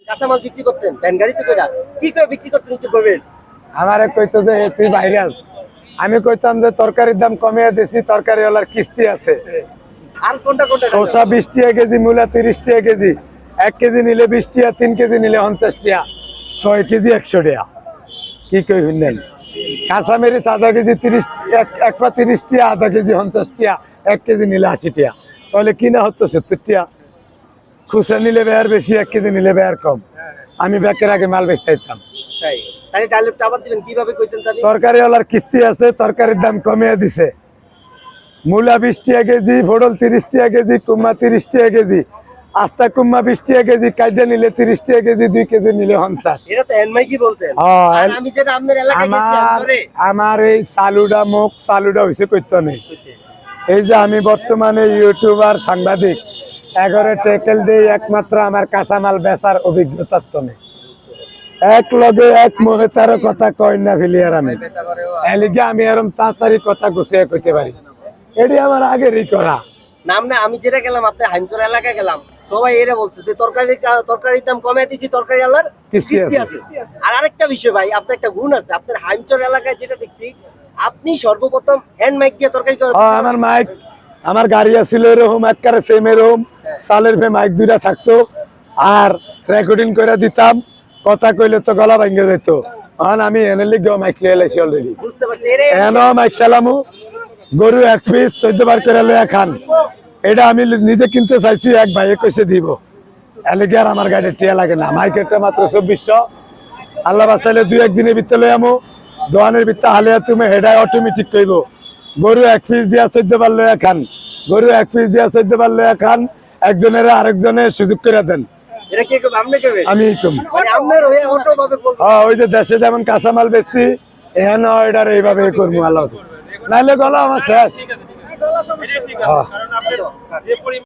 কাঁচামাল বিক্রি করতেন ভ্যান গাড়িতে কইরা, কি করে বিক্রি করতেন একটু বলবেন? আমারে কইতো যে তুই বাইরে আস, আমি কইতাম যে তরকারির দাম কমিয়ে দিছি, তরকারিওয়ালার কিস্তি আছে। আর কোনটা কোনটা শসা 20 টাকা কেজি, মূলা 30 টাকা কেজি, 1 কেজি নিলে 20 টাকা, 3 কেজি নিলে 50 টাকা, 6 কেজি 100 টাকা। কি কই শুনলেন? কাঁচামরিচ আধা কেজি 30, এক পা 30 টাকা, আধা কেজি 50 টাকা, 1 কেজি নিলে 80 টাকা। তাহলে কিনা হতো 70 টাকা। খুচরা নিলে বেয়ার বেশি, 1 কেজি নিলে বেয়ার কম। আমি ব্যাকের আগে মাল বেচাইতাম। তাই তাহলে ডায়লগটা আবার দিবেন, কিভাবে কইতেন তানি? তরকারিওয়ালার কিস্তি আছে, তরকারির দাম কমিয়ে দিছে। মূলা 20 টাকা কেজি, পটল 30 টাকা কেজি, কুমড়া 30 টাকা কেজি, আস্তা কুমড়া 20 টাকা কেজি, কাইজা নিলে 30 টাকা কেজি, 2 কেজি নিলে 50। এটা তো এনমাইকি বলতেন। হ্যাঁ, আর আমি যেটা আপনার এলাকায় গেছি আমরে আমার এই চালুটা মুখ চালুটা হয়েছে করতে নেই। এই যে আমি বর্তমানে ইউটিউবার সাংবাদিক, এগারে টেকেল দিয়ে একমাত্র আমার কাঁচামাল বেচার অভিজ্ঞতা তো নেই। এক লগে এক মুখে তারও কথা কই না ফিলিয়ার আমি এলিগে আমি এরম তাড়াতাড়ি কথা গুছিয়ে কইতে পারি। এটি আমার আগেরই করা। নাম না, আমি যেটা গেলাম আপনার হাইমচর এলাকায় গেলাম, সবাই এরা বলছে যে তরকারির দাম কমে দিছি, তরকারি আলার কিস্তি কিস্তি আছে। আছে। আর আরেকটা বিষয় ভাই, আপনার একটা গুণ আছে, আপনার হাইমচর এলাকায় যেটা দেখছি, আপনি সর্বপ্রথম হ্যান্ড মাইক দিয়ে তরকারি আমার মাইক, আমার গাড়ি আছিল এরকম একবারে সেম এরকম, সালের ফে মাইক দুইটা থাকতো, আর রেকর্ডিং করে দিতাম। কথা কইলে তো গলা ভাঙ্গে যেত। আমি এনে লিখেও মাইক লিয়ে লাইছি অলরেডি। বুঝতে পারছি এরে এনো মাইক চালামু, গরু 1 পিস 14 বার করে লইয়া খান। এটা আমি নিজে কিনতে চাইছি, এক ভাইয়ে কইছে দিব। এলিগে আর আমার গাড়ি টিয়া লাগে না। মাইকেটটা মাত্র 2400। আল্লাহ বাঁচাইলে 2-1 দিনের ভিতরে লই আমু। দোয়ানের ভিতরে হালিয়া তুমি হেডায় অটোমেটিক কইব। গরু 1 পিস দিয়া 14 বার লইয়া খান, গরু 1 পিস দিয়া 14 বার লইয়া খান। একজনের আরেকজনের সুযোগ করে দেন। এটা কে কবে আপনি কবে? আমি কম। মানে আপনার হয়ে অটো ভাবে বলবো। ওই যে দেশে যেমন কাঁচামাল বেচছি, এহেন অর্ডার এইভাবে করবো। আল্লাহ নাইলে গলা আমার শেষ।